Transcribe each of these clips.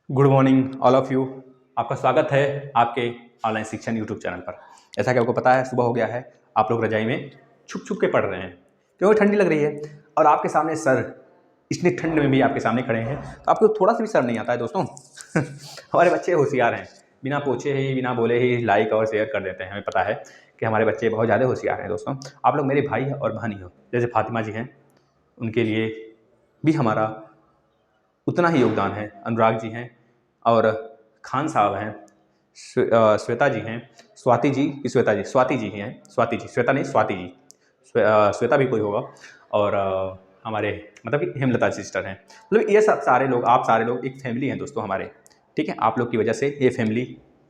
Good morning all of you. आपका स्वागत है आपके ऑनलाइन शिक्षण यूट्यूब चैनल पर। जैसा कि आपको पता है सुबह हो गया है, आप लोग रजाई में छुप छुप के पढ़ रहे हैं क्योंकि ठंडी लग रही है और आपके सामने सर इतनी ठंड में भी आपके सामने खड़े हैं, तो आपको थोड़ा सा भी शर्म नहीं आता है दोस्तों। हमारे बच्चे होशियार हैं, बिना पूछे ही बिना बोले ही लाइक और शेयर कर देते हैं। हमें पता है कि हमारे बच्चे बहुत ज़्यादा होशियार हैं दोस्तों। आप लोग मेरे भाई और बहन ही हो। जैसे फातिमा जी हैं, उनके लिए भी हमारा उतना ही योगदान है। अनुराग जी हैं और खान साहब हैं, श्वेता जी हैं, स्वाति जी की स्वाति जी हैं, स्वाति जी, श्वेता नहीं स्वाति जी, श्वेता भी कोई होगा, और हमारे मतलब कि हेमलता सिस्टर हैं। मतलब ये सब सारे लोग, आप सारे लोग एक फैमिली हैं दोस्तों हमारे। ठीक है, आप लोग की वजह से ये फैमिली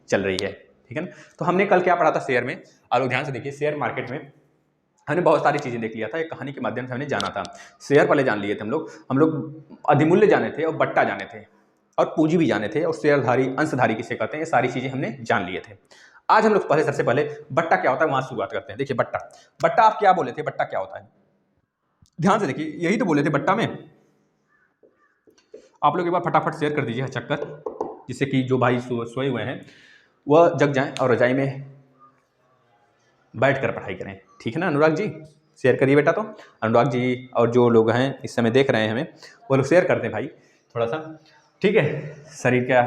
चल रही है। ठीक है ना। तो हमने कल क्या पढ़ा था शेयर में, आप लोग ध्यान से देखिए। शेयर मार्केट में हमने बहुत सारी चीज़ें देख लिया था, एक कहानी के माध्यम से हमने जाना था। शेयर पहले जान लिए थे हम लोग अधिमूल्य जाने थे और बट्टा जाने थे और पूंजी भी जाने थे और शेयरधारी अंशधारी किसे कहते हैं, ये सारी चीज़ें हमने जान लिए थे। आज हम लोग सबसे पहले बट्टा क्या होता है वहाँ शुरुआत करते हैं। देखिए बट्टा आप क्या बोले थे, बट्टा क्या होता है, ध्यान से देखिए। यही तो बोले थे बट्टा में। आप लोग एक बार फटाफट शेयर कर दीजिए चक्कर, जिससे कि जो भाई सोए हुए हैं वह जग जाएं और रजाई में बैठ कर पढ़ाई करें। ठीक है ना अनुराग जी, शेयर करिए बेटा। तो अनुराग जी और जो लोग हैं इस समय देख रहे हैं हमें, वो लोग शेयर करते हैं भाई थोड़ा सा। ठीक है, शरीर का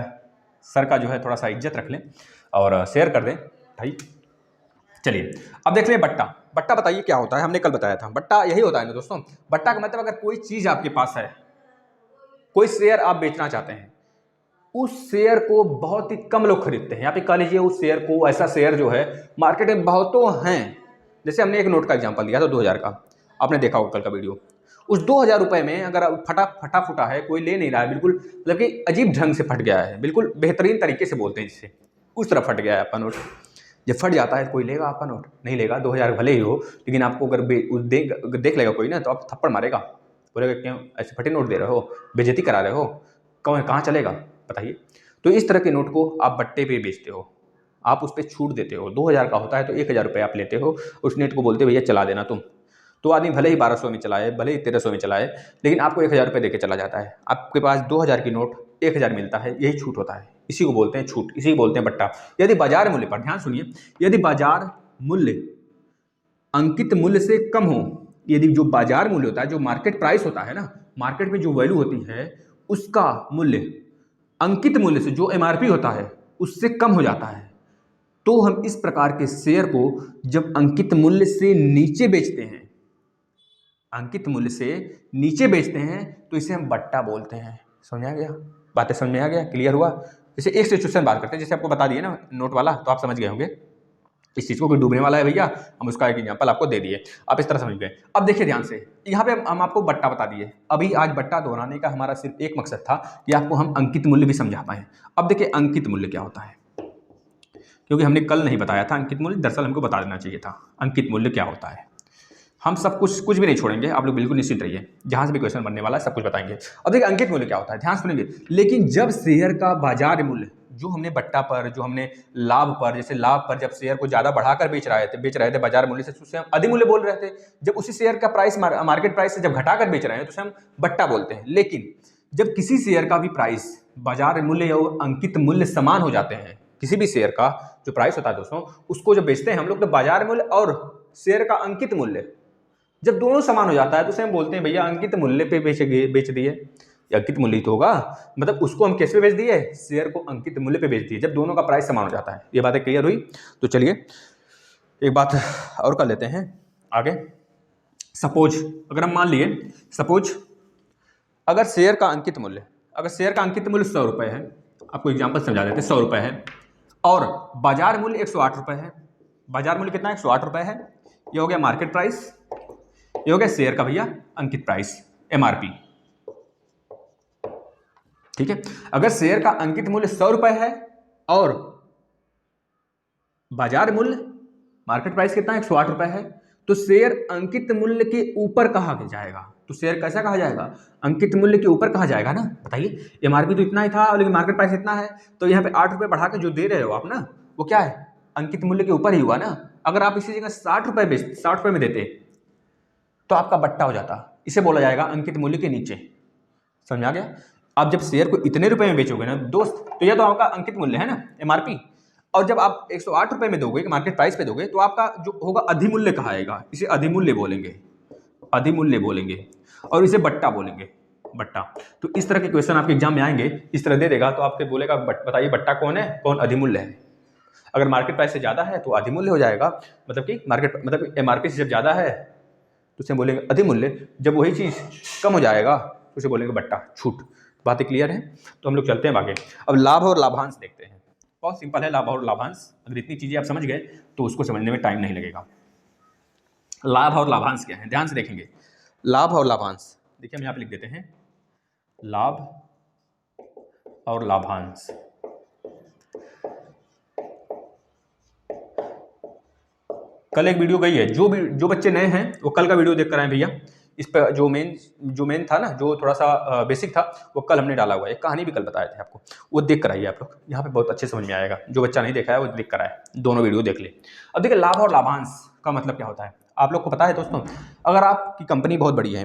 सर का जो है थोड़ा सा इज्जत रख लें और शेयर कर दें भाई। चलिए अब देख लें बट्टा बताइए क्या होता है। हमने कल बताया था बट्टा यही होता है ना दोस्तों। बट्टा का मतलब अगर कोई चीज़ आपके पास है, कोई शेयर आप बेचना चाहते हैं, उस शेयर को बहुत ही कम लोग खरीदते हैं। यहाँ पे कह लीजिए उस शेयर को, ऐसा शेयर जो है मार्केट में बहुतों हैं। जैसे हमने एक नोट का एग्जांपल दिया था 2000 का, आपने देखा होगा कल का वीडियो। उस 2000 रुपये में अगर फटा फुटा है, कोई ले नहीं रहा है, बिल्कुल मतलब कि अजीब ढंग से फट गया है, बिल्कुल बेहतरीन तरीके से बोलते हैं जिसे, उस तरह फट गया है आपका नोट। जब फट जाता है कोई लेगा आपका नोट? नहीं लेगा। 2000 भले ही हो, लेकिन आपको अगर देख लेगा कोई ना, तो आप थप्पड़ मारेगा, बोलेगा क्यों ऐसे फटे नोट दे रहे हो, बेइज्जती करा रहे हो, कहाँ चलेगा बताइए। तो इस तरह के नोट को आप बट्टे पे बेचते हो, आप उस पर छूट देते हो। 2000 का होता है तो 1000 रुपये आप लेते हो, उस नेट को बोलते हो भैया चला देना तुम। तो आदमी भले ही 1200 में चलाए, भले ही 1300 में चलाए, लेकिन आपको 1000 रुपये देके चला जाता है। आपके पास 2000 की नोट 1000 मिलता है, यही छूट होता है। इसी को बोलते हैं छूट, इसी को बोलते हैं बट्टा। यदि बाजार मूल्य पर, ध्यान सुनिए, यदि बाजार मूल्य अंकित मूल्य से कम हो, यदि जो बाजार मूल्य होता है, जो मार्केट प्राइस होता है ना, मार्केट में जो वैल्यू होती है, उसका मूल्य अंकित मूल्य से, जो एमआरपी होता है, उससे कम हो जाता है, तो हम इस प्रकार के शेयर को जब अंकित मूल्य से नीचे बेचते हैं, अंकित मूल्य से नीचे बेचते हैं, तो इसे हम बट्टा बोलते हैं। समझ आ गया? बातें समझ में आ गया? क्लियर हुआ? जैसे एक सिचुएशन बात करते हैं, जैसे आपको बता दिए ना नोट वाला, तो आप समझ गए होंगे इस चीज़ को, कोई डूबने वाला है भैया, हम उसका एक एग्जाम्पल आपको दे दिए, आप इस तरह समझ गए। अब देखिए ध्यान से, यहाँ पे हम आपको बट्टा बता दिए। अभी आज बट्टा दोहराने का हमारा सिर्फ एक मकसद था कि आपको हम अंकित मूल्य भी समझा पाएं। अब देखिए अंकित मूल्य क्या होता है, क्योंकि हमने कल नहीं बताया था अंकित मूल्य, दरअसल हमको बता देना चाहिए था अंकित मूल्य क्या होता है। हम सब कुछ भी नहीं छोड़ेंगे, आप लोग बिल्कुल निश्चित रहिए, जहां से भी क्वेश्चन बनने वाला है सब कुछ बताएंगे। अब देखिए अंकित मूल्य क्या होता है, ध्यान सुनेंगे। लेकिन जब शेयर का बाजार मूल्य, जो हमने बट्टा पर, जो हमने लाभ पर, जैसे लाभ पर जब शेयर को ज्यादा बढ़ाकर बेच रहे थे बाजार मूल्य से, उसे हम अधिमूल्य बोल रहे थे। जब उसी शेयर का प्राइस मार्केट प्राइस से जब घटाकर बेच रहे हैं, तो उसे हम बट्टा बोलते हैं। लेकिन जब किसी शेयर का भी प्राइस बाजार मूल्य या अंकित मूल्य समान हो जाते हैं, किसी भी शेयर का जो प्राइस होता है दोस्तों, उसको जब बेचते हैं हम लोग, तो बाजार मूल्य और शेयर का अंकित मूल्य जब दोनों समान हो जाता है, तो उसे हम बोलते हैं भैया अंकित मूल्य पे बेच दिए। अंकित मूल्य तो होगा, मतलब उसको हम कैसे बेच दिए, शेयर को अंकित मूल्य पे बेच दिए, जब दोनों का प्राइस समान हो जाता है। ये बातें क्लियर हुई? तो चलिए एक बात और कर लेते हैं आगे। सपोज अगर हम मान लिए, सपोज अगर शेयर का अंकित मूल्य, अगर शेयर का अंकित मूल्य 100 रुपये है, आपको एग्जाम्पल समझा देते हैं, 100 रुपये है, और बाजार मूल्य 108 रुपये है। बाजार मूल्य कितना है? 108 रुपये है। ये हो गया मार्केट प्राइस, ये हो गया शेयर का भैया अंकित प्राइस, एमआरपी। ठीक है, अगर शेयर का अंकित मूल्य 100 रुपए है और बाजार मूल्य मार्केट प्राइस कितना है? 108 रुपए है, तो शेयर अंकित मूल्य के ऊपर कहा जाएगा। तो शेयर कैसा कहा जाएगा? अंकित मूल्य के ऊपर कहा जाएगा ना। बताइए, एमआरपी तो इतना ही था, लेकिन मार्केट प्राइस इतना है, तो यहाँ पे 8 रुपए बढ़ा के जो दे रहे हो आप ना, वो क्या है? अंकित मूल्य के ऊपर ही हुआ ना। अगर आप इसी जगह 60 रुपए में देते, तो आपका बट्टा हो जाता। इसे बोला जाएगा अंकित मूल्य के नीचे। समझ आ गया? आप जब शेयर को इतने रुपए में बेचोगे ना दोस्त, तो यह तो आपका अंकित मूल्य है ना, एमआरपी। और जब आप 108 रुपए में दोगे, मार्केट प्राइस पे दोगे, तो आपका जो होगा अधिमूल्य कहाएगा, इसे अधिमूल्य बोलेंगे, अधिमूल्य बोलेंगे, और इसे बट्टा बोलेंगे, बट्टा। तो इस तरह के क्वेश्चन आपके एग्जाम में आएंगे, इस तरह दे देगा तो आपके बोलेगा बताइए बट्टा कौन है, कौन अधिमूल्य है। अगर मार्केट प्राइस से ज्यादा है तो अधिमूल्य हो जाएगा, मतलब कि मार्केट मतलब एमआरपी से जब ज्यादा है तो उसे बोलेंगे अधिमूल्य, जब वही चीज कम हो जाएगा तो उसे बोलेंगे बट्टा, छूट। बातें क्लियर है? तो हम लोग चलते हैं आगे। अब लाभ और लाभांश देखते हैं। बहुत सिंपल है लाभ और लाभांश, अगर इतनी चीजें आप समझ गए तो उसको समझने में टाइम नहीं लगेगा। लाभ और लाभांश क्या है, ध्यान से देखेंगे। लाभ और लाभांश, देखिए हम यहाँ पे लिख देते हैं लाभ और लाभांश। कल एक वीडियो गई है, जो बच्चे नए हैं वो कल का वीडियो देख कर आए भैया। इस पर जो मेन था ना, जो थोड़ा सा बेसिक था, वो कल हमने डाला हुआ है। एक कहानी भी कल बताए थे आपको, वो देख कर आइए आप लोग, यहाँ पे बहुत अच्छे समझ में आएगा। जो बच्चा नहीं देखा है वो देख कर आए, दोनों वीडियो देख ले। अब देखिए लाभ और लाभांश का मतलब क्या होता है, आप लोग को पता है दोस्तों। अगर आपकी कंपनी बहुत बड़ी है,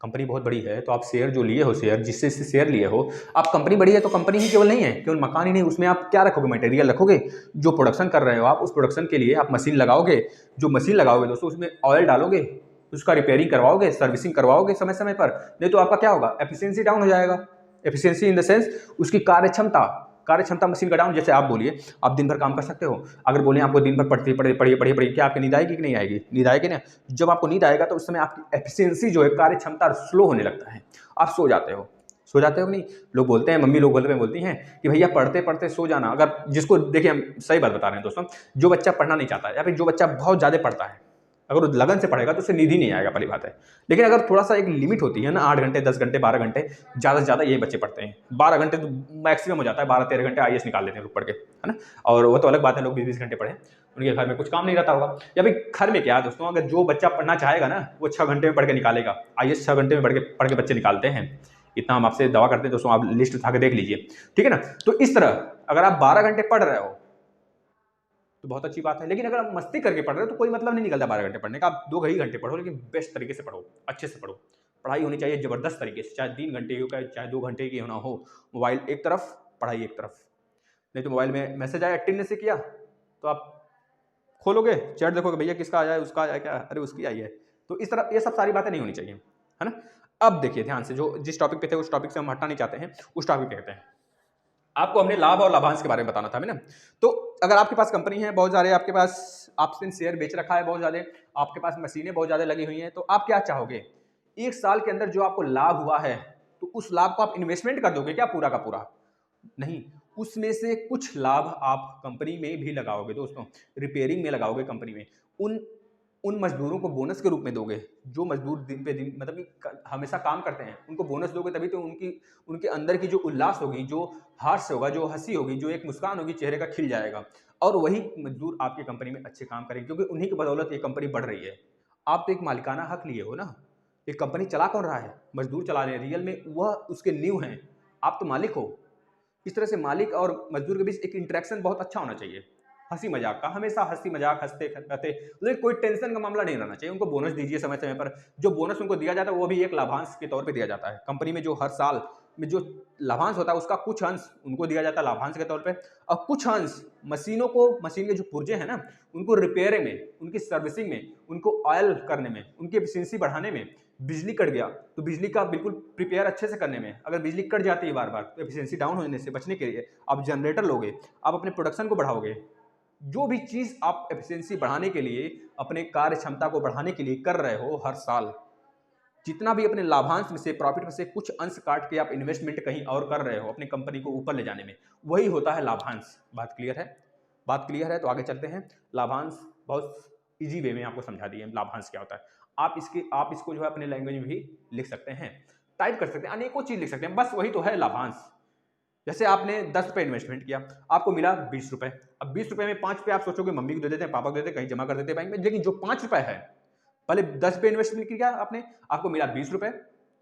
कंपनी बहुत बड़ी है, तो आप शेयर जो लिए हो, शेयर जिससे शेयर लिए हो, आप कंपनी बड़ी है तो कंपनी ही केवल नहीं है, केवल मकान ही नहीं, उसमें आप क्या रखोगे, मटेरियल रखोगे। जो प्रोडक्शन कर रहे हो आप, उस प्रोडक्शन के लिए आप मशीन लगाओगे। जो मशीन लगाओगे दोस्तों, उसमें ऑयल डालोगे, उसका रिपेयरिंग करवाओगे, सर्विसिंग करवाओगे समय समय पर, नहीं तो आपका क्या होगा, एफिशिएंसी डाउन हो जाएगा। एफिशिएंसी इन द सेंस उसकी कार्यक्षमता मशीन का डाउन। जैसे आप बोलिए, आप दिन भर काम कर सकते हो, अगर बोले आपको दिन भर पढ़िए, क्या आपकी नींद आएगी कि नहीं आएगी? नींद आएगी ना। जब आपको नींद आएगा तो उस समय आपकी एफिशिएंसी जो है, कार्यक्षमता स्लो होने लगता है, आप सो जाते हो नहीं। लोग बोलते हैं, मम्मी लोग बोलती हैं कि भैया पढ़ते पढ़ते सो जाना। अगर जिसको देखिए, हम सही बात बता रहे हैं दोस्तों, जो बच्चा पढ़ना नहीं चाहता है या फिर जो बच्चा बहुत ज़्यादा पढ़ता है, अगर वो लगन से पढ़ेगा तो उससे नींद ही नहीं आएगा, पहली बात है। लेकिन अगर थोड़ा सा एक लिमिट होती है ना, 8 घंटे 10 घंटे 12 घंटे, ज़्यादा से ज़्यादा ये बच्चे पढ़ते हैं। 12 घंटे तो मैक्सिमम हो जाता है, 12-13 घंटे आईएएस निकाल लेते हैं लोग पढ़ के, है ना। और वो तो अलग बात है, लोग 20-20 घंटे पढ़े, उनके घर में कुछ काम नहीं रहता होगा। या फिर घर में क्या है दोस्तों, अगर जो बच्चा पढ़ना चाहेगा ना, वो 6 घंटे में पढ़ के निकालेगा। आईएएस 6 घंटे में पढ़ के बच्चे निकालते हैं, इतना हम आपसे दावा करते हैं दोस्तों, आप लिस्ट उठा के देख लीजिए, ठीक है ना। तो इस तरह अगर आप 12 घंटे पढ़ रहे हो तो बहुत अच्छी बात है। लेकिन अगर आप मस्ती करके पढ़ रहे हो तो कोई मतलब नहीं निकलता 12 घंटे पढ़ने का। आप 2 ही घंटे पढ़ो, लेकिन बेस्ट तरीके से पढ़ो, अच्छे से पढ़ो। पढ़ाई होनी चाहिए जबरदस्त तरीके से, चाहे 3 घंटे की हो, चाहे 2 घंटे की होना हो। मोबाइल एक तरफ, पढ़ाई एक तरफ। नहीं तो मोबाइल में मैसेज आया, अटेंडेंस से किया, तो आप खोलोगे चैट, देखोगे भैया किसका आया है, उसका आया क्या, अरे उसकी आई है। तो इस तरह ये सब सारी बातें नहीं होनी चाहिए, है ना। अब देखिए ध्यान से, जो जिस टॉपिक पे थे उस टॉपिक से हम हटना नहीं चाहते हैं, उस टॉपिक पे कहते हैं। आपको हमने लाभ और लाभांश के बारे में बताना था हमें ना। तो अगर आपके पास कंपनी है बहुत ज़्यादा, आपके पास आपने शेयर बेच रखा है बहुत ज़्यादा, आपके पास मशीनें बहुत ज़्यादा लगी हुई हैं, तो आप क्या चाहोगे, 1 साल के अंदर जो आपको लाभ हुआ है, तो उस लाभ को आप इन्वेस्टमेंट कर दोगे क्या पूरा का पूरा? नहीं, उसमें से कुछ लाभ आप कंपनी में भी लगाओगे दोस्तों, रिपेयरिंग में लगाओगे कंपनी में। उन मजदूरों को बोनस के रूप में दोगे, जो मजदूर दिन पे दिन मतलब कि हमेशा काम करते हैं, उनको बोनस दोगे, तभी तो उनके अंदर की जो उल्लास होगी, जो हास्य होगा, जो हंसी होगी, जो एक मुस्कान होगी, चेहरे का खिल जाएगा। और वही मजदूर आपकी कंपनी में अच्छे काम करेंगे, क्योंकि उन्हीं की बदौलत ये कंपनी बढ़ रही है। आप तो एक मालिकाना हक लिए हो ना, एक कंपनी चला कौन रहा है, मजदूर चला रहे हैं, रियल में वह उसके नींव हैं, आप तो मालिक हो। इस तरह से मालिक और मजदूर के बीच एक इंटरेक्शन बहुत अच्छा होना चाहिए, हंसी मजाक का, हमेशा हंसी मजाक, हंसते करते, लेकिन कोई टेंशन का मामला नहीं रहना चाहिए। उनको बोनस दीजिए समय समय पर। जो बोनस उनको दिया जाता है वो भी एक लाभांश के तौर पे दिया जाता है। कंपनी में जो हर साल में जो लाभांश होता है उसका कुछ अंश उनको दिया जाता है लाभांश के तौर पे, और कुछ अंश मशीनों को, मशीन के जो पुर्जे हैं ना, उनको रिपेयर में, उनकी सर्विसिंग में, उनको ऑयल करने में, उनकी एफिशिएंसी बढ़ाने में। बिजली कट गया तो बिजली का बिल्कुल प्रिपेयर अच्छे से करने में, अगर बिजली कट जाती है बार बार तो एफिशिएंसी डाउन होने से बचने के लिए आप जनरेटर लोगे, आप अपने प्रोडक्शन को बढ़ाओगे। जो भी चीज आप एफिशिएंसी बढ़ाने के लिए, अपने कार्य क्षमता को बढ़ाने के लिए कर रहे हो, हर साल जितना भी अपने लाभांश में से, प्रॉफिट में से कुछ अंश काट के आप इन्वेस्टमेंट कहीं और कर रहे हो अपनी कंपनी को ऊपर ले जाने में, वही होता है लाभांश। बात क्लियर है? बात क्लियर है तो आगे चलते हैं। लाभांश बहुत इजी वे में आपको समझा दिए लाभांश क्या होता है। आप इसको जो है अपने लैंग्वेज में भी लिख सकते हैं, टाइप कर सकते हैं, अनेकों चीज लिख सकते हैं, बस वही तो है लाभांश। जैसे आपने 10 रुपये इन्वेस्टमेंट किया, आपको मिला 20 रुपये। अब 20 रुपये में 5 रुपये आप सोचोगे मम्मी को दे देते हैं, पापा को दे देते हैं, कहीं जमा कर देते हैं बैंक में, लेकिन जो 5 रुपये है, पहले 10 रुपये इन्वेस्टमेंट किया आपने, आपको मिला 20 रुपये,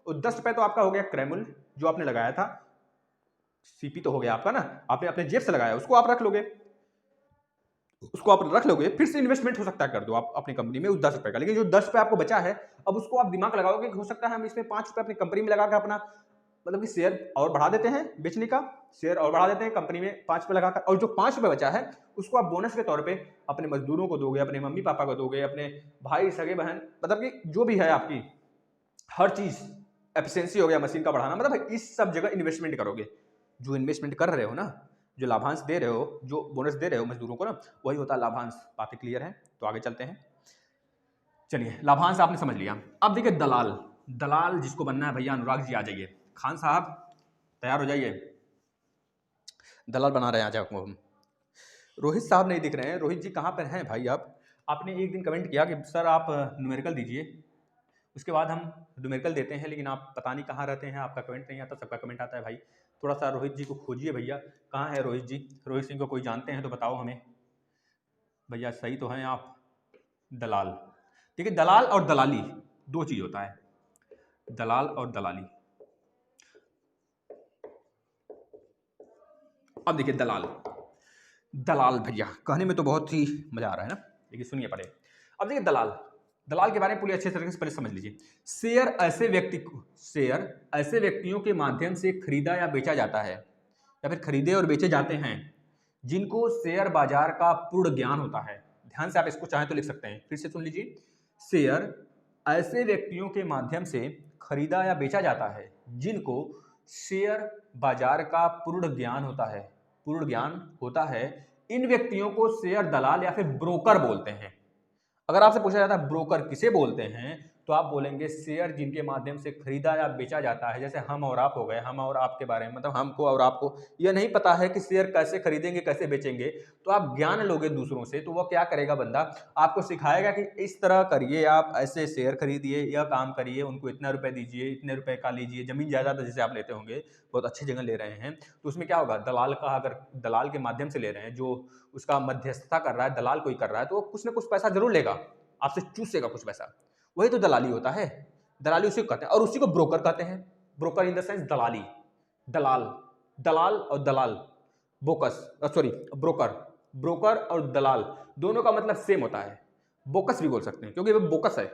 और 10 रुपये तो आपका हो गया क्रय मूल्य जो आपने लगाया था, सीपी तो हो गया आपका ना, आपने अपने जेब से लगाया, उसको आप रख लोगे, फिर से इन्वेस्टमेंट हो सकता है कर दो आप अपनी कंपनी में उस 10 रुपये का। लेकिन जो 10 रुपये आपको बचा है, अब उसको आप दिमाग लगाओगे कि हो सकता है हम इसमें 5 रुपये अपनी कंपनी में लगा कर अपना मतलब कि शेयर और बढ़ा देते हैं बेचने का, शेयर और बढ़ा देते हैं कंपनी में 5 रुपये लगाकर, और जो 5 रुपये बचा है उसको आप बोनस के तौर पे अपने मजदूरों को दोगे, अपने मम्मी पापा को दोगे, अपने भाई सगे बहन, मतलब कि जो भी है आपकी हर चीज, एफिशिएंसी हो गया मशीन का बढ़ाना, मतलब इस सब जगह इन्वेस्टमेंट करोगे। जो इन्वेस्टमेंट कर रहे हो ना, जो लाभांश दे रहे हो, जो बोनस दे रहे हो मजदूरों को ना, वही होता है लाभांश। बातें क्लियर है? तो आगे चलते हैं। चलिए, लाभांश आपने समझ लिया। अब देखिए दलाल, दलाल जिसको बनना है भैया, अनुराग जी आ जाइए, खान साहब तैयार हो जाइए, दलाल बना रहे हैं आज आपको हम। रोहित साहब नहीं दिख रहे हैं, रोहित जी कहाँ पर हैं भाई आप? आपने एक दिन कमेंट किया कि सर आप न्यूमेरिकल दीजिए, उसके बाद हम न्यूमेरिकल देते हैं, लेकिन आप पता नहीं कहाँ रहते हैं, आपका कमेंट नहीं आता, सबका कमेंट आता है भाई। थोड़ा सा रोहित जी को खोजिए भैया, कहाँ है रोहित जी? रोहित सिंह को कोई जानते हैं तो बताओ हमें भैया, सही तो हैं आप? दलाल, ठीक है, दलाल और दलाली दो चीज होता है, दलाल और दलाली। अब देखिए दलाल, दलाल भैया कहने में तो बहुत ही मजा आ रहा है ना, लेकिन सुनिए पहले। अब देखिए दलाल, दलाल के बारे में पूरी अच्छे तरीके से पहले समझ लीजिए। शेयर ऐसे व्यक्ति को, शेयर ऐसे व्यक्तियों के माध्यम से खरीदा या बेचा जाता है, या फिर खरीदे और बेचे जाते हैं जिनको शेयर बाजार का पूर्ण ज्ञान होता है। ध्यान से आप इसको चाहें तो लिख सकते हैं, फिर से सुन लीजिए। शेयर ऐसे व्यक्तियों के माध्यम से खरीदा या बेचा जाता है जिनको शेयर बाजार का पूर्ण ज्ञान होता है, पूर्ण ज्ञान होता है। इन व्यक्तियों को शेयर दलाल या फिर ब्रोकर बोलते हैं। अगर आपसे पूछा जाता है ब्रोकर किसे बोलते हैं, तो आप बोलेंगे शेयर जिनके माध्यम से खरीदा या बेचा जाता है। जैसे हम और आप हो गए, हम और आपके बारे में, मतलब हमको और आपको यह नहीं पता है कि शेयर कैसे खरीदेंगे कैसे बेचेंगे, तो आप ज्ञान लोगे दूसरों से, तो वह क्या करेगा बंदा, आपको सिखाएगा कि इस तरह करिए, आप ऐसे शेयर खरीदिए, यह काम करिए, उनको इतना रुपए दीजिए, इतने रुपए का लीजिए। जमीन जायदाद जैसे आप लेते होंगे, बहुत अच्छी जगह ले रहे हैं, तो उसमें क्या होगा, दलाल का, अगर दलाल के माध्यम से ले रहे हैं, जो उसका मध्यस्थता कर रहा है, दलाल कोई कर रहा है, तो वो कुछ ना कुछ पैसा जरूर लेगा, आपसे चूसेगा कुछ पैसा। वही तो दलाली होता है, दलाली उसी को कहते हैं, और उसी को ब्रोकर कहते हैं। ब्रोकर इन द सेंस दलाली, दलाल, दलाल और दलाल, बोकस, सॉरी ब्रोकर, ब्रोकर और दलाल दोनों का मतलब सेम होता है। बोकस भी बोल सकते हैं क्योंकि वो बोकस है,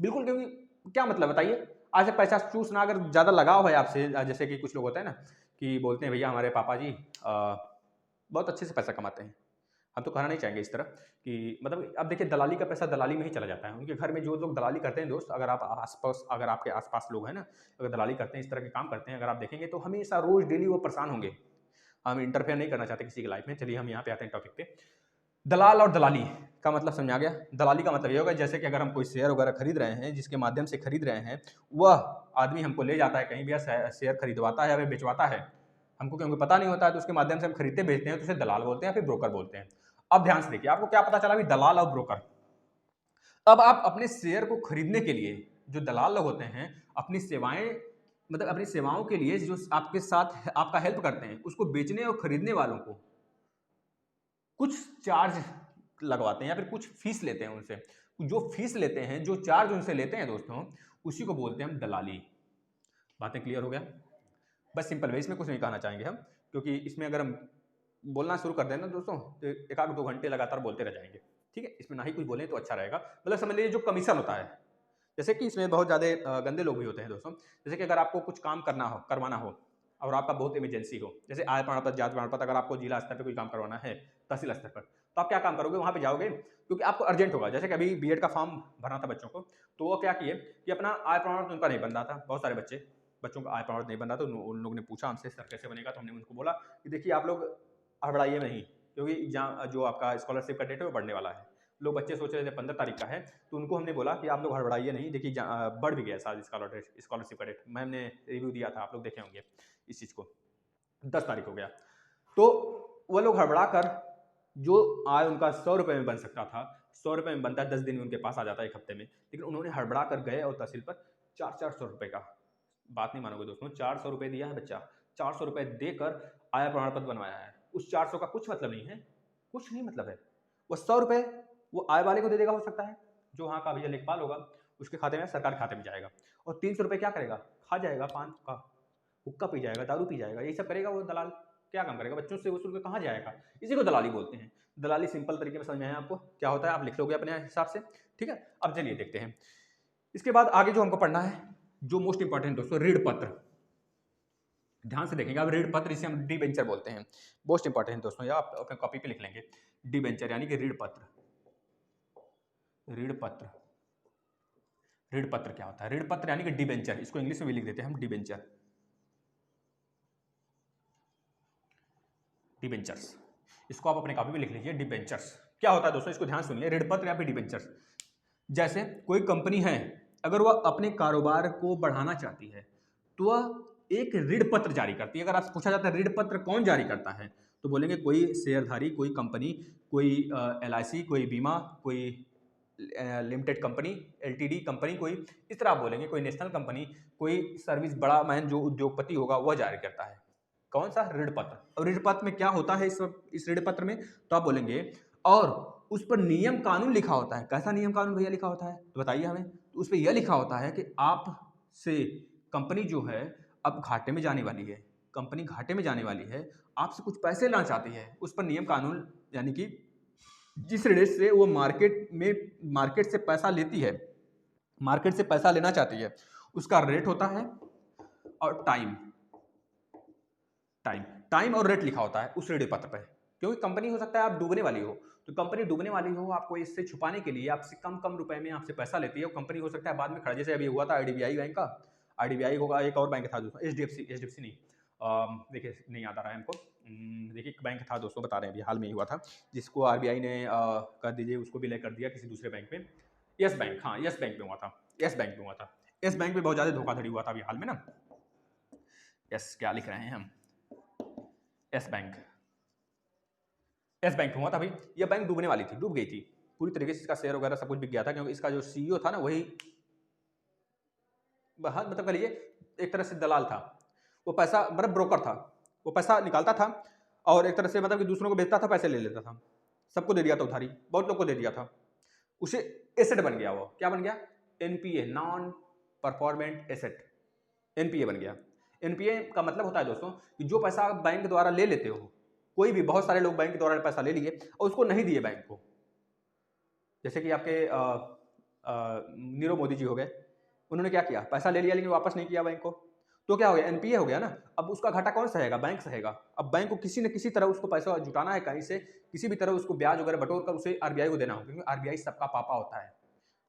बिल्कुल। क्योंकि क्या मतलब बताइए, आज पैसा चूसना, अगर ज्यादा लगाव है आपसे, जैसे कि कुछ लोग होते हैं ना कि बोलते हैं भैया हमारे पापा जी बहुत अच्छे से पैसा कमाते हैं, हम तो कहना नहीं चाहेंगे इस तरह कि, मतलब अब देखिए दलाली का पैसा दलाली में ही चला जाता है। उनके घर में जो लोग दलाली करते हैं दोस्त, अगर आप आसपास, अगर आपके आसपास लोग हैं ना, अगर दलाली करते हैं, इस तरह के काम करते हैं, अगर आप देखेंगे तो हमेशा रोज डेली वो परेशान होंगे। हम इंटरफेयर नहीं करना चाहते किसी की लाइफ में। चलिए हम यहाँ पे आते हैं टॉपिक पे। दलाल और दलाली का मतलब समझ आ गया। दलाली का मतलब ये होगा, जैसे कि अगर हम कोई शेयर वगैरह खरीद रहे हैं, जिसके माध्यम से खरीद रहे हैं, वह आदमी हमको ले जाता है कहीं भी, शेयर खरीदवाता है या फिर बेचवाता है, हमको क्योंकि पता नहीं होता है, तो उसके माध्यम से हम खरीदते बेचते हैं, तो उसे दलाल बोलते हैं या फिर ब्रोकर बोलते हैं। अब ध्यान से देखिए, आपको क्या पता चला भी, दलाल और ब्रोकर। अब आप अपने शेयर को खरीदने के लिए, जो दलाल लोग होते हैं, अपनी सेवाएं, मतलब अपनी सेवाओं के लिए जो आपके साथ आपका हेल्प करते हैं, उसको बेचने और खरीदने वालों को कुछ चार्ज लगवाते हैं या फिर कुछ फीस लेते हैं उनसे। जो फीस लेते हैं, जो चार्ज उनसे लेते हैं दोस्तों, उसी को बोलते हैं हम दलाली। बातें क्लियर हो गया? बस सिंपल वे, इसमें कुछ नहीं कहना चाहेंगे हम, क्योंकि इसमें अगर हम बोलना शुरू कर दें ना दोस्तों, तो एक आध 2 घंटे लगातार बोलते रह जाएंगे। ठीक है, इसमें ना ही कुछ बोलें तो अच्छा रहेगा। मतलब समझ लीजिए जो कमीशन होता है, जैसे कि इसमें बहुत ज़्यादा गंदे लोग भी होते हैं दोस्तों। जैसे कि अगर आपको कुछ काम करना हो, करवाना हो, और आपका बहुत इमरजेंसी हो, जैसे आय प्रमाण पत्र, जाति प्रमाण पत्र, अगर आपको जिला स्तर पर कोई काम करवाना है, तहसील स्तर पर, तो आप क्या काम करोगे, वहाँ पे जाओगे क्योंकि आपको अर्जेंट होगा। जैसे कि अभी बीएड का फॉर्म भरना था बच्चों को, तो वो क्या किए कि अपना आय प्रमाण पत्र उनका नहीं बन रहा था, बहुत सारे बच्चों का आय प्रमाण नहीं बन रहा था। तो उन लोगों ने पूछा हमसे, सर कैसे बनेगा? तो हमने उनको बोला कि देखिए आप लोग हड़बड़ाइए नहीं, क्योंकि एग्जाम जो आपका स्कॉलरशिप का डेट है वो बढ़ने वाला है। लोग बच्चे सोच रहे थे 15 तारीख का है, तो उनको हमने बोला कि आप लोग हड़बड़ाइए नहीं, देखिए बढ़ भी गया शायद स्कॉलरशिप का डेट, मैम ने रिव्यू दिया था, आप लोग देखे होंगे इस चीज़ को, 10 तारीख हो गया। तो वो लोग हड़बड़ा कर, जो आय उनका 100 रुपये में बन सकता था, 100 रुपये में बनता है, 10 दिन में उनके पास आ जाता है, 1 हफ्ते में, लेकिन उन्होंने हड़बड़ा कर गए और तहसील पर 400 रुपये का, बात नहीं मानोगे दोस्तों, 400 रुपये दिया है बच्चा, 400 रुपये देकर आय प्रमाण पत्र बनवाया है। उस 400 का कुछ मतलब नहीं है, कुछ नहीं मतलब है। वो 100 रुपये वो आय वाले को दे देगा, हो सकता है जो वहाँ का भैया लेखपाल होगा, उसके खाते में, सरकार खाते में जाएगा, और 300 रुपये क्या करेगा, खा जाएगा, पान का हुक्का पी जाएगा, दारू पी जाएगा, यही सब करेगा वो दलाल। क्या काम करेगा, बच्चों से वसूल के कहाँ जाएगा? इसी को दलाली बोलते हैं। दलाली सिंपल तरीके में समझ में आया आपको क्या होता है, आप लिख लोगे अपने हिसाब से। ठीक है, अब चलिए देखते हैं। इसके बाद आगे जो हमको पढ़ना है, जो मोस्ट इंपॉर्टेंट दोस्तों, ऋण पत्र। ध्यान से देखेंगे। अब ऋण पत्र, इसे हम डिबेंचर बोलते हैं। मोस्ट इंपॉर्टेंट है दोस्तों, या आप अपने कॉपी पे लिख लेंगे। डिबेंचर यानी कि ऋण पत्र। ऋण पत्र, ऋण पत्र क्या होता है? ऋण पत्र यानी कि डिबेंचर, इसको इंग्लिश में भी लिख देते हैं हम डिबेंचर, डिबेंचर्स। इसको आप अपने कॉपी में लिख लीजिए, डिबेंचर्स क्या होता है दोस्तों, इसको ध्यान सुनिए। ऋण पत्र या फिर डिबेंचर्स, जैसे कोई कंपनी है, अगर वह अपने कारोबार को बढ़ाना चाहती है तो वह एक ऋण पत्र जारी करती है। अगर आपसे पूछा जाता है ऋण पत्र कौन जारी करता है, तो बोलेंगे कोई शेयरधारी, कोई कंपनी, कोई LIC, कोई बीमा, कोई लिमिटेड कंपनी, LTD कंपनी, कोई इस तरह आप बोलेंगे, कोई नेशनल कंपनी, कोई सर्विस बड़ा मैन जो उद्योगपति होगा वह जारी करता है। कौन सा? ऋण पत्र। और ऋण पत्र में क्या होता है इस ऋण पत्र में, तो आप बोलेंगे और उस पर नियम कानून लिखा होता है। कैसा नियम कानून भैया लिखा होता है, तो बताइए हमें। तो उस पर यह लिखा होता है कि आप से कंपनी जो है अब घाटे में जाने वाली है, कंपनी घाटे में जाने वाली है, आपसे कुछ पैसे लेना चाहती है, उस पर नियम कानून, यानी कि जिस रेट से वो मार्केट से पैसा लेती है, मार्केट से पैसा लेना चाहती है, उसका रेट होता है और टाइम टाइम और रेट लिखा होता है उस ऋण पत्र पे। क्योंकि कंपनी हो सकता है आप डूबने वाली हो, तो कंपनी डूबने वाली हो, आपको इससे छुपाने के लिए आपसे कम रुपए में आपसे पैसा लेती है, और कंपनी हो सकता है बाद में खड़ा, जैसे अभी हुआ था IDBI बैंक का। IDBI होगा, एक और बैंक था दोस्तों, HDFC नहीं, देखिए नहीं याद आ रहा है हमको। देखिए एक बैंक था दोस्तों, बता रहे हैं अभी हाल में ही हुआ था, जिसको RBI ने कर दीजिए, उसको विलय कर दिया किसी दूसरे बैंक में। यस बैंक, हाँ यस बैंक में हुआ था, यस बैंक में हुआ था। यस बैंक में बहुत ज़्यादा धोखाधड़ी हुआ था अभी हाल में ना। यस क्या लिख रहे हैं हम, यस बैंक, यस बैंक हुआ था भाई। यह बैंक डूबने वाली थी, डूब गई थी पूरी तरीके से, इसका शेयर वगैरह सब कुछ बिक गया था, क्योंकि इसका जो CEO था ना, वही मतलब कह लीजिए एक तरह से दलाल था। वो पैसा, मतलब ब्रोकर था, वो पैसा निकालता था और एक तरह से मतलब कि दूसरों को बेचता था, पैसे ले लेता था, सबको दे दिया था उधारी, बहुत लोग को दे दिया था। उसे एसेट बन गया, वो क्या बन गया? NPA, non performant asset, NPA बन गया। NPA का मतलब होता है दोस्तों कि जो पैसा आप बैंक द्वारा ले लेते हो, कोई भी, बहुत सारे लोग बैंक द्वारा पैसा ले लिए और उसको नहीं दिए बैंक को। जैसे कि आपके नीरव मोदी जी हो गए, उन्होंने क्या किया, पैसा ले लिया लेकिन वापस नहीं किया बैंक को, तो क्या हो गया? NPA हो गया ना। अब उसका घाटा कौन सहेगा? बैंक सहेगा। अब बैंक को किसी न किसी तरह उसको पैसा जुटाना है कहीं से, किसी भी तरह उसको ब्याज वगैरह बटोर कर उसे RBI को देना हो, क्योंकि RBI सबका पापा होता है।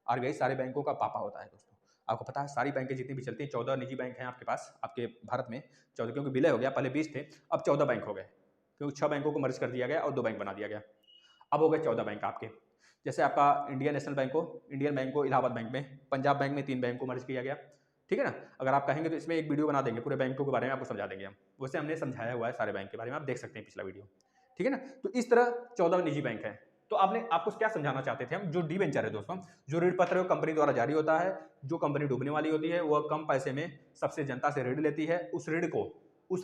RBI सारे बैंकों का पापा होता है दोस्तों। आपको पता है सारी बैंकें जितनी भी चलती हैं, 14 निजी बैंक हैं आपके पास, आपके भारत में 14, क्योंकि विलय हो गया, पहले 20 थे, अब 14 बैंक हो गए, क्योंकि 6 बैंकों को मर्ज कर दिया गया और 2 बैंक बना दिया गया। अब हो गए 14 बैंक आपके। जैसे आपका इंडियन नेशनल बैंक को, इंडियन बैंक को इलाहाबाद बैंक में, पंजाब बैंक में 3 बैंक को मर्ज किया गया, ठीक है ना। अगर आप कहेंगे तो इसमें एक वीडियो बना देंगे, पूरे बैंकों के बारे में आपको समझा देंगे हम। वैसे हमने समझाया हुआ है सारे बैंक के बारे में, आप देख सकते हैं पिछला वीडियो, ठीक है ना। तो इस तरह 14 निजी बैंक हैं। तो आपको क्या समझाना चाहते थे हम? जो डिबेंचर है दोस्तों, जो ऋण पत्र है, कंपनी द्वारा जारी होता है, जो कंपनी डूबने वाली होती है वह कम पैसे में सबसे जनता से ऋण लेती है। उस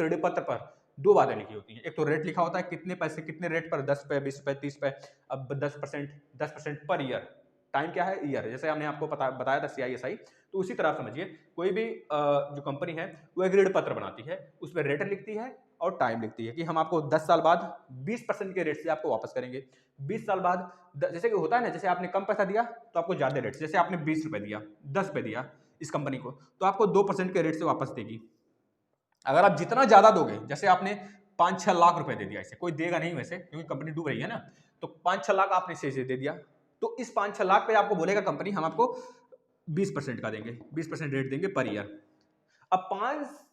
ऋण पत्र पर 2 बातें लिखी होती हैं। एक तो रेट लिखा होता है, कितने पैसे, कितने रेट पर, 10 पे, 20 पे, 30 पे, अब 10% पर ईयर। टाइम क्या है? ईयर। जैसे हमने आपको बताया था CISI, तो उसी तरह समझिए, कोई भी जो कंपनी है वो एक ऋण पत्र बनाती है, उसमें रेट लिखती है और टाइम लिखती है कि हम आपको 10 साल बाद 20% के रेट से आपको वापस करेंगे। 20 साल बाद, जैसे कि होता है ना, जैसे आपने कम पैसा दिया तो आपको ज्यादा रेट, जैसे आपने 20 रुपए दिया, 10 रुपए दिया इस कंपनी को, तो आपको 2% के रेट से वापस देगी। अगर आप जितना ज्यादा दोगे, जैसे आपने 5-6 लाख रुपए दे दिया, इसे कोई देगा नहीं वैसे, क्योंकि कंपनी डूब रही है ना, तो 5-6 लाख आपने इसे दे दिया, तो इस 5-6 लाख पे आपको बोलेगा कंपनी, हम आपको 20% का देंगे, 20% रेट देंगे पर ईयर। अब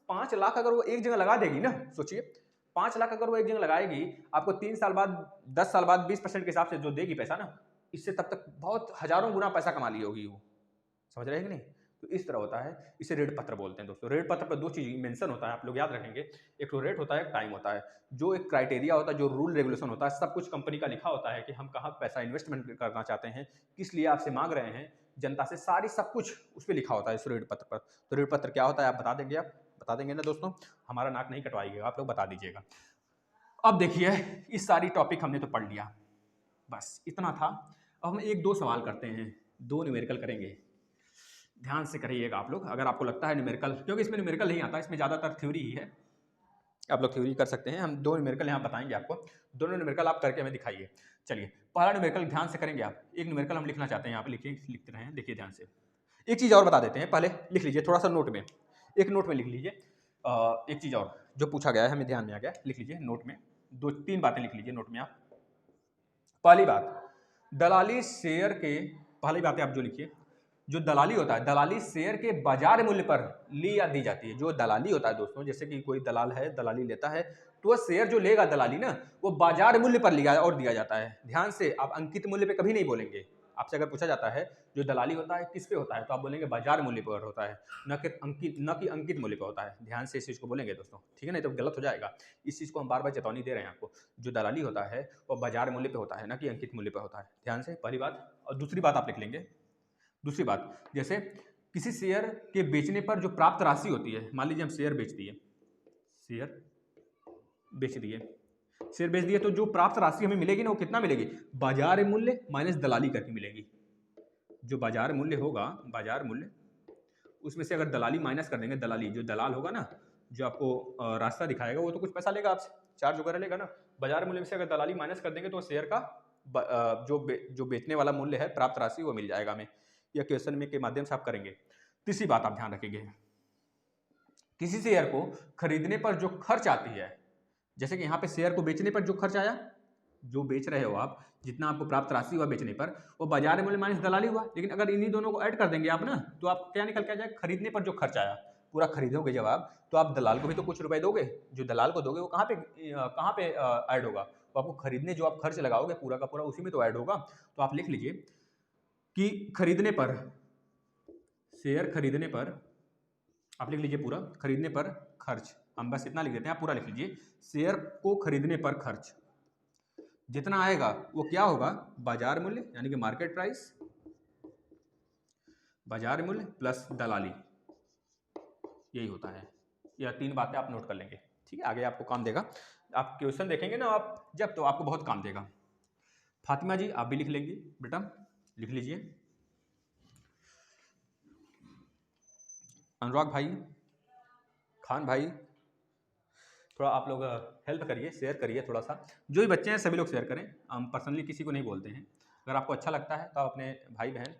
5 लाख अगर वो एक जगह लगा देगी ना, सोचिए 5 लाख अगर वो एक जगह लगाएगी, आपको 3 साल बाद, 10 साल बाद 20% के हिसाब से जो देगी पैसा ना, इससे तब तक बहुत हजारों गुना पैसा कमा ली होगी वो। समझ रहे हैं कि नहीं? तो इस तरह होता है, इसे ऋण पत्र बोलते हैं दोस्तों। ऋण पत्र पर 2 चीज मेंशन होता है, आप लोग याद रखेंगे, एक तो रेट होता है, एक टाइम होता है। जो एक क्राइटेरिया होता है, जो रूल रेगुलेशन होता है, सब कुछ कंपनी का लिखा होता है कि हम कहाँ पैसा इन्वेस्टमेंट करना चाहते हैं, किस लिए आपसे मांग रहे हैं, जनता से, सारी सब कुछ उस पर लिखा होता है इस ऋण पत्र पर। तो ऋण पत्र क्या होता है आप बता देंगे ना दोस्तों, हमारा नाक नहीं कटवाइएगा, आप लोग बता दीजिएगा। अब देखिए, इस सारी टॉपिक हमने तो पढ़ लिया, बस इतना था। अब हम 1-2 सवाल करते हैं, 2 न्यूमेरिकल करेंगे, ध्यान से करिएगा आप लोग। अगर आपको लगता है न्यूमेरिकल, क्योंकि इसमें न्यूमेरिकल नहीं आता, इसमें ज़्यादातर थ्योरी ही है, आप लोग थ्योरी कर सकते हैं। हम 2 न्यूमेरिकल यहाँ बताएंगे आपको, दोनों न्यूमेरिकल आप करके हमें दिखाइए। चलिए, पहला न्यूमेरिकल ध्यान से करेंगे आप। एक न्यूमेरिकल हम लिखना चाहते हैं, यहाँ पे लिखते रहें, देखिए ध्यान से। एक चीज़ और बता देते हैं, पहले लिख लीजिए थोड़ा सा नोट में, एक नोट में लिख लीजिए। एक चीज़ और जो पूछा गया है हमें ध्यान में आ गया, लिख लीजिए नोट में, 2-3 बातें लिख लीजिए नोट में आप। पहली बात, दलाली शेयर के, पहली बातें आप जो लिखिए, जो दलाली होता है, दलाली शेयर के बाजार मूल्य पर ली या दी जाती है। जो दलाली होता है दोस्तों, जैसे कि कोई दलाल है, दलाली लेता है, तो वह शेयर जो लेगा दलाली ना, वो बाजार मूल्य पर लिया और दिया जाता है। ध्यान से, आप अंकित मूल्य पे कभी नहीं बोलेंगे। आपसे अगर पूछा जाता है जो दलाली होता है किस पे होता है, तो आप बोलेंगे बाजार मूल्य पर होता है, न कि अंकित मूल्य पर होता है। ध्यान से इस चीज़ को बोलेंगे दोस्तों, ठीक है, नहीं तो गलत हो जाएगा। इस चीज़ को हम बार बार चेतावनी दे रहे हैं आपको। जो दलाली होता है वो बाजार मूल्य पे होता है, न कि अंकित मूल्य पर होता है। ध्यान से, पहली बात। और दूसरी बात आप लिख लेंगे, दूसरी बात, जैसे किसी शेयर के बेचने पर जो प्राप्त राशि होती है, मान लीजिए हम शेयर बेच दिए, शेयर बेच दिए, शेयर बेच दिए, तो जो प्राप्त राशि हमें मिलेगी ना, वो कितना मिलेगी, बाजार मूल्य माइनस दलाली करके मिलेगी। जो बाजार मूल्य होगा, बाजार मूल्य, उसमें से अगर दलाली माइनस कर देंगे, दलाली, जो दलाल होगा ना, जो आपको रास्ता दिखाएगा, वो तो कुछ पैसा लेगा आपसे, चार्ज वगैरह लेगा ना। बाजार मूल्य में से अगर दलाली माइनस कर देंगे तो शेयर का जो बेचने वाला मूल्य है, प्राप्त राशि, वो मिल जाएगा हमें। या क्वेश्चन में के माध्यम से आप करेंगे। तीसरी बात आप ध्यान रखेंगे, किसी शेयर को खरीदने पर जो खर्च आती है, जैसे कि यहाँ पे शेयर को बेचने पर जो खर्च आया, जो बेच रहे हो आप, जितना आपको प्राप्त राशि हुआ बेचने पर, वो बाजार मूल्य माइनस दलाली हुआ। लेकिन अगर इन्हीं दोनों को ऐड कर देंगे आप ना, तो आप क्या निकल के आ जाएगा, खरीदने पर जो खर्च आया। पूरा खरीदोगे जब आप, तो आप दलाल को भी तो कुछ रुपए दोगे। जो दलाल को दोगे वो कहाँ पे ऐड होगा, तो आपको खरीदने जो आप खर्च लगाओगे पूरा का पूरा, उसी में तो ऐड होगा। तो आप लिख लीजिए कि खरीदने पर, शेयर खरीदने पर, आप लिख लीजिए पूरा, खरीदने पर खर्च, हम बस इतना लिख देते हैं, आप पूरा लिख लीजिए, शेयर को खरीदने पर खर्च जितना आएगा वो क्या होगा, बाजार मूल्य यानी कि मार्केट प्राइस, बाजार मूल्य प्लस दलाली, यही होता है। यह 3 बातें आप नोट कर लेंगे, ठीक है, आगे आपको काम देगा। आप क्वेश्चन देखेंगे ना आप जब, तो आपको बहुत काम देगा। फातिमा जी आप भी लिख लेंगी बेटा, लिख लीजिए। अनुराग भाई, खान भाई, थोड़ा आप लोग हेल्प करिए, शेयर करिए थोड़ा सा। जो भी बच्चे हैं सभी लोग शेयर करें, हम पर्सनली किसी को नहीं बोलते हैं। अगर आपको अच्छा लगता है तो आप अपने भाई बहन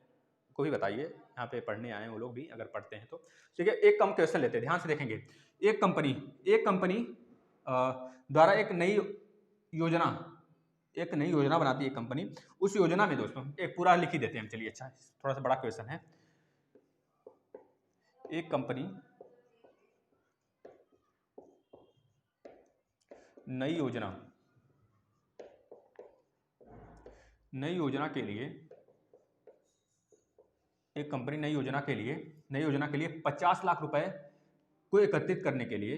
को भी बताइए, यहाँ पे पढ़ने आए वो लोग भी अगर पढ़ते हैं तो। ठीक है, एक कम क्वेश्चन लेते हैं, ध्यान से देखेंगे। एक कंपनी द्वारा एक नई योजना बनाती है कंपनी। उस योजना में दोस्तों, एक पूरा लिख ही देते हैं हम, चलिए, अच्छा थोड़ा सा बड़ा क्वेश्चन है। एक कंपनी नई योजना के लिए, एक कंपनी नई योजना के लिए 50 लाख रुपए को एकत्रित करने के लिए,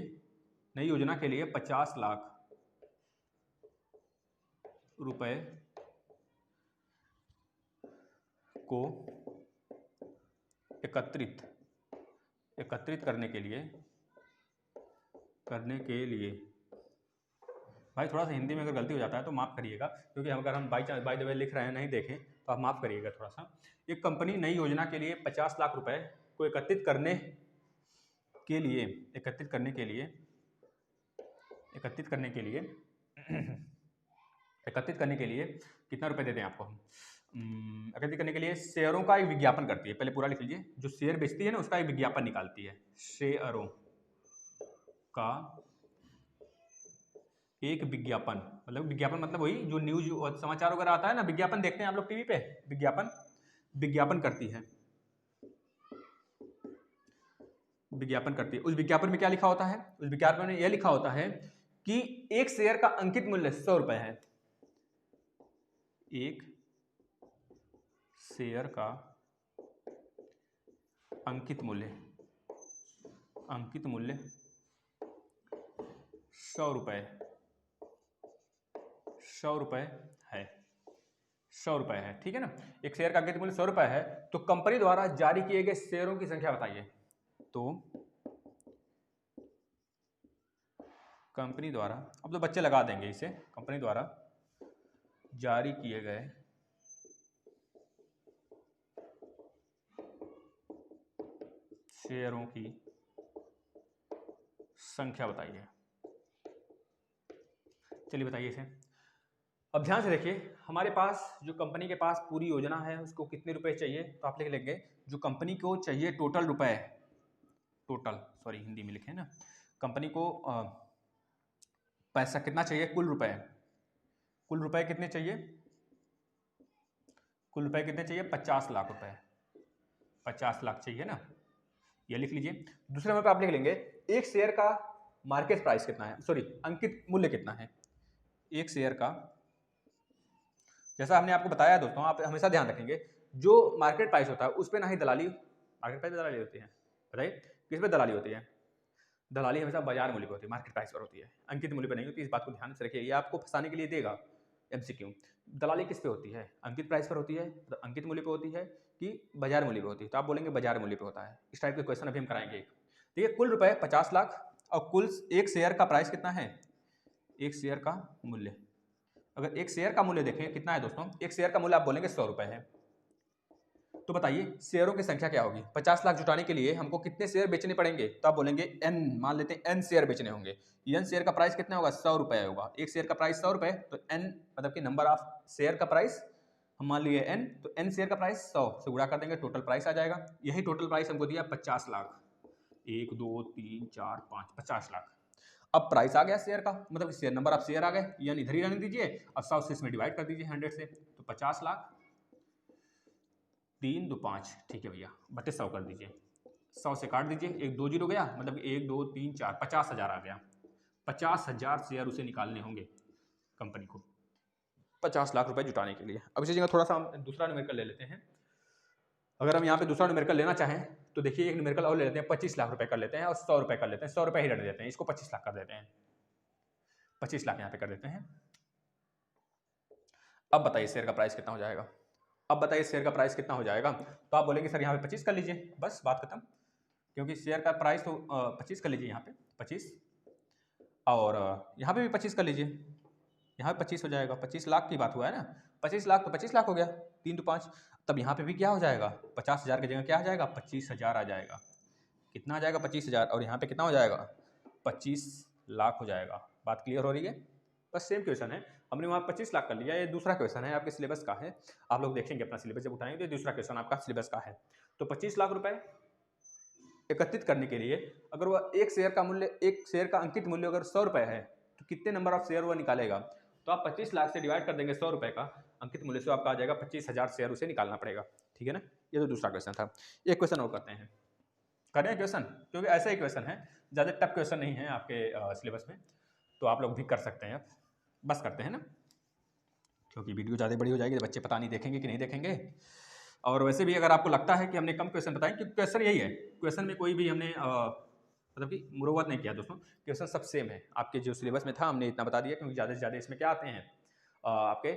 नई योजना के लिए 50 लाख रुपए को एकत्रित करने के लिए भाई थोड़ा सा हिंदी में अगर गलती हो जाता है तो माफ़ करिएगा, क्योंकि अगर हम बाय द वे लिख रहे हैं, नहीं देखें तो आप माफ़ करिएगा थोड़ा सा। एक कंपनी नई योजना के लिए 50 लाख रुपए को एकत्रित करने के लिए कितना रुपए देते हैं आपको हम, एकत्रित करने के लिए शेयरों का एक विज्ञापन करती है। पहले पूरा लिख लीजिए, जो शेयर बेचती है ना उसका एक विज्ञापन निकालती है, शेयरों का एक विज्ञापन, मतलब वही जो न्यूज और समाचार वगैरह आता है ना, विज्ञापन देखते हैं आप लोग टीवी पे, विज्ञापन करती है, उस विज्ञापन में क्या लिखा होता है, उस विज्ञापन में यह लिखा होता है कि एक शेयर का अंकित मूल्य 100 रुपए है। एक शेयर का अंकित मूल्य 100 रुपए है, 100 रुपए है, ठीक है ना। एक शेयर का अंकित मूल्य 100 रुपए है, तो कंपनी द्वारा जारी किए गए शेयरों की संख्या बताइए। तो कंपनी द्वारा, अब तो बच्चे लगा देंगे इसे, कंपनी द्वारा जारी किए गए शेयरों की संख्या बताइए। चलिए बताइए इसे। अब ध्यान से देखिए, हमारे पास जो कंपनी के पास पूरी योजना है उसको कितने रुपए चाहिए, तो आप लिख लेंगे जो कंपनी को चाहिए टोटल रुपए, हिंदी में लिखे ना, कंपनी को पैसा कितना चाहिए, कुल रुपए कितने चाहिए, कुल रुपए कितने चाहिए, 50 लाख रुपए, 50 लाख चाहिए ना, ये लिख लीजिए। दूसरे नंबर पे आप लिख लेंगे एक शेयर का मार्केट प्राइस कितना है, सॉरी अंकित मूल्य कितना है एक शेयर का। जैसा हमने आपको बताया दोस्तों, आप हमेशा ध्यान रखेंगे जो मार्केट प्राइस होता है उस पर ना ही दलाली, मार्केट प्राइस दलाली होती है, बताइए किस पे दलाली होती है, दलाली हमेशा बाजार मूल्य पर होती है, मार्केट प्राइस पर होती है, अंकित मूल्य पर नहीं होती। इस बात को ध्यान से रखिए, ये आपको फंसाने के लिए देगा एमसीक्यू। दलाली किस पे होती है, अंकित प्राइस पर होती है, तो अंकित मूल्य पे होती है कि बाजार मूल्य पे होती है, तो आप बोलेंगे बाजार मूल्य पे होता है। इस टाइप के क्वेश्चन अभी हम कराएंगे। देखिए कुल रुपए 50 लाख और कुल एक शेयर का प्राइस कितना है, एक शेयर का मूल्य, अगर एक शेयर का मूल्य देखें कितना है दोस्तों, एक शेयर का मूल्य आप बोलेंगे 100 रुपए है, तो बताइए शेयरों की संख्या क्या होगी, 50 लाख जुटाने के लिए हमको कितने शेयर बेचने पड़ेंगे, तो आप बोलेंगे एन, मान लेते हैं एन शेयर बेचने होंगे, एन शेयर का प्राइस कितना होगा, 100 रुपए होगा, एक शेयर का प्राइस 100 रुपए, तो एन मतलब कि नंबर ऑफ शेयर का प्राइस हम मान लिए एन, तो एन शेयर का प्राइस 100 से गुणा कर देंगे, टोटल प्राइस आ जाएगा। यही टोटल प्राइस हमको दिया 50 लाख, 1 2 3 4 5, 50 लाख। अब प्राइस आ गया शेयर का, मतलब शेयर नंबर ऑफ शेयर आ गए, यानी इधर ही रहने दीजिए और 100 से इसमें डिवाइड कर दीजिए 100 से, तो 50 लाख 3 2 5, ठीक है भैया, बटे 100 कर दीजिए, 100 से काट दीजिए, एक 2 जीरो गया, मतलब 1 2 3 4, 50,000 आ गया, 50,000 शेयर उसे निकालने होंगे कंपनी को 50 लाख रुपए जुटाने के लिए। अब इसी जगह थोड़ा सा हम दूसरा न्यूमेरिकल ले लेते हैं। अगर हम यहाँ पे दूसरा न्यूमेरिकल लेना चाहें तो देखिए एक न्यूमेरिकल और ले लेते हैं, 25 लाख रुपए कर लेते हैं और 100 रुपए कर लेते हैं, 100 रुपए ही रहने देते हैं, इसको 25 लाख कर देते हैं, 25 लाख यहाँ पे कर देते हैं। अब बताइए शेयर का प्राइस कितना हो जाएगा, अब बताइए शेयर का प्राइस कितना हो जाएगा, तो आप बोलेंगे सर यहाँ पे 25 कर लीजिए, बस बात खत्म, क्योंकि शेयर का प्राइस तो 25 कर लीजिए यहाँ पे 25, और यहाँ पे भी 25 कर लीजिए, यहाँ पे 25 हो जाएगा, 25 लाख की बात हुआ है ना, 25 लाख तो 25 लाख हो गया, 3 2 5, तब यहाँ पे भी क्या हो जाएगा, 50,000 की जगह क्या आ जाएगा, 25,000 आ जाएगा, कितना आ जाएगा 25,000, और यहाँ पे कितना हो जाएगा 25 लाख हो जाएगा। बात क्लियर हो रही है, बस सेम क्वेश्चन है, हमने वहाँ 25 लाख कर लिया, ये दूसरा क्वेश्चन है आपके सिलेबस का है, आप लोग देखेंगे अपना सिलेबस जब उठाएंगे तो दूसरा क्वेश्चन आपका सिलेबस का है। तो 25 लाख रुपए एकत्रित करने के लिए अगर वह एक शेयर का मूल्य, एक शेयर का अंकित मूल्य अगर 100 रुपए है तो कितने नंबर ऑफ शेयर वह निकालेगा, तो आप 25 लाख से डिवाइड कर देंगे 100 रुपए का अंकित मूल्य से, आपका आ जाएगा 25,000 शेयर उसे निकालना पड़ेगा, ठीक है ना। ये तो दूसरा क्वेश्चन था। एक क्वेश्चन और करते हैं, करें क्वेश्चन, क्योंकि ऐसा ही क्वेश्चन है, ज़्यादा टफ क्वेश्चन नहीं है आपके सिलेबस में, तो आप लोग भी कर सकते हैं। बस करते हैं ना, क्योंकि वीडियो ज़्यादा बड़ी हो जाएगी तो बच्चे पता नहीं देखेंगे कि नहीं देखेंगे, और वैसे भी अगर आपको लगता है कि हमने कम क्वेश्चन बताए, क्योंकि क्वेश्चन यही है, क्वेश्चन में कोई भी हमने मतलब कि मुरव्वत नहीं किया दोस्तों, क्वेश्चन सब सेम है, आपके जो सिलेबस में था हमने इतना बता दिया, क्योंकि ज़्यादा से ज़्यादा इसमें क्या आते हैं आपके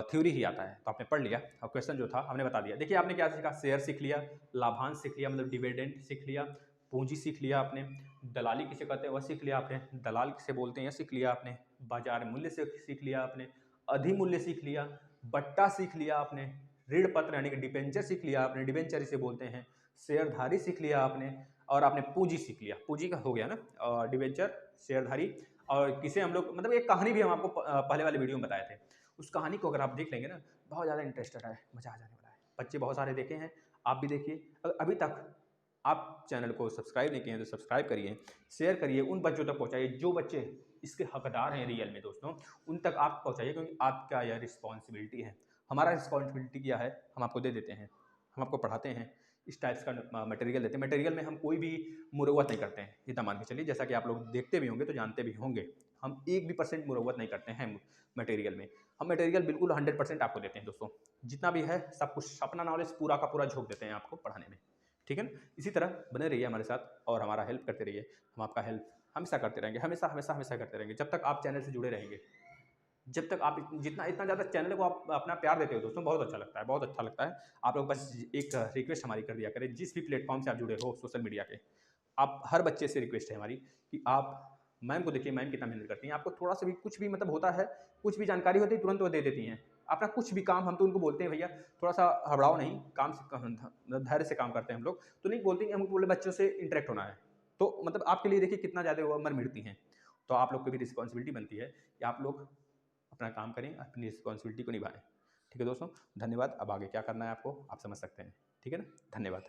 थ्योरी ही आता है, तो आपने पढ़ लिया और क्वेश्चन जो था हमने बता दिया। देखिए आपने क्या सीखा, शेयर सीख लिया, लाभांश सीख लिया मतलब डिविडेंड सीख लिया, पूंजी सीख लिया आपने, दलाली किसे कहते हैं वह सीख लिया आपने, दलाल किसे बोलते हैं सीख लिया आपने, बाजार मूल्य से सीख लिया आपने, अधिमूल्य सीख लिया, बट्टा सीख लिया आपने, ऋण पत्र यानी कि डिबेंचर सीख लिया आपने, डिबेंचर इसे बोलते हैं, शेयरधारी सीख लिया आपने, और आपने पूंजी सीख लिया, पूंजी का हो गया ना डिबेंचर, शेयरधारी, और किसे हम लोग मतलब एक कहानी भी हम आपको पहले वाले वीडियो में बताए थे, उस कहानी को अगर आप देख लेंगे ना बहुत ज़्यादा इंटरेस्टेड है, मजा आ जाने वाला है, बच्चे बहुत सारे देखे हैं, आप भी देखिए, अगर अभी तक आप चैनल को सब्सक्राइब नहीं किए हैं तो सब्सक्राइब करिए, शेयर करिए, उन बच्चों तक पहुंचाइए जो बच्चे इसके हकदार हैं रियल में दोस्तों, उन तक आप पहुंचाइए, क्योंकि आपका यह रिस्पॉन्सिबिलिटी है, हमारा रिस्पॉन्सिबिलिटी क्या है, हम आपको दे देते हैं, हम आपको पढ़ाते हैं, इस टाइप्स का मटेरियल देते हैं, मटेरियल में हम कोई भी मुरव्वत नहीं करते हैं, इतना मान के चलिए, जैसा कि आप लोग देखते भी होंगे तो जानते भी होंगे, हम 1% भी मुरव्वत नहीं करते हैं मटेरियल में, हम मटेरियल बिल्कुल 100% आपको देते हैं दोस्तों, जितना भी है सब कुछ अपना नॉलेज पूरा का पूरा झोंक देते हैं आपको पढ़ाने में, ठीक है ना। इसी तरह बने रहिए हमारे साथ और हमारा हेल्प करते रहिए, हम आपका हेल्प हमेशा करते रहेंगे, हमेशा हमेशा हमेशा करते रहेंगे, जब तक आप चैनल से जुड़े रहेंगे, जब तक आप जितना इतना ज़्यादा चैनल को आप अपना प्यार देते हो दोस्तों, बहुत अच्छा लगता है, बहुत अच्छा लगता है। आप लोग बस एक रिक्वेस्ट हमारी कर दिया करें, जिस भी प्लेटफॉर्म से आप जुड़े हो सोशल मीडिया के, आप हर बच्चे से रिक्वेस्ट है हमारी कि आप मैम को देखिए, मैम कितना मेहनत करती हैं, आपको थोड़ा सा भी कुछ भी मतलब होता है, कुछ भी जानकारी होती है तुरंत वो दे देती हैं, अपना कुछ भी काम, हम तो उनको बोलते हैं भैया थोड़ा सा हबड़ाओ नहीं, काम से धैर्य से काम करते हैं हम लोग, तो नहीं बोलते कि हमको बोले बच्चों से इंटरेक्ट होना है, तो मतलब आपके लिए देखिए कितना ज़्यादा वो मर मिटती हैं, तो आप लोग की भी रिस्पॉन्सिबिलिटी बनती है कि आप लोग अपना काम करें, अपनी रिस्पॉन्सिबिलिटी को निभाएं, ठीक है दोस्तों, धन्यवाद। अब आगे क्या करना है आपको आप समझ सकते हैं, ठीक है ना, धन्यवाद।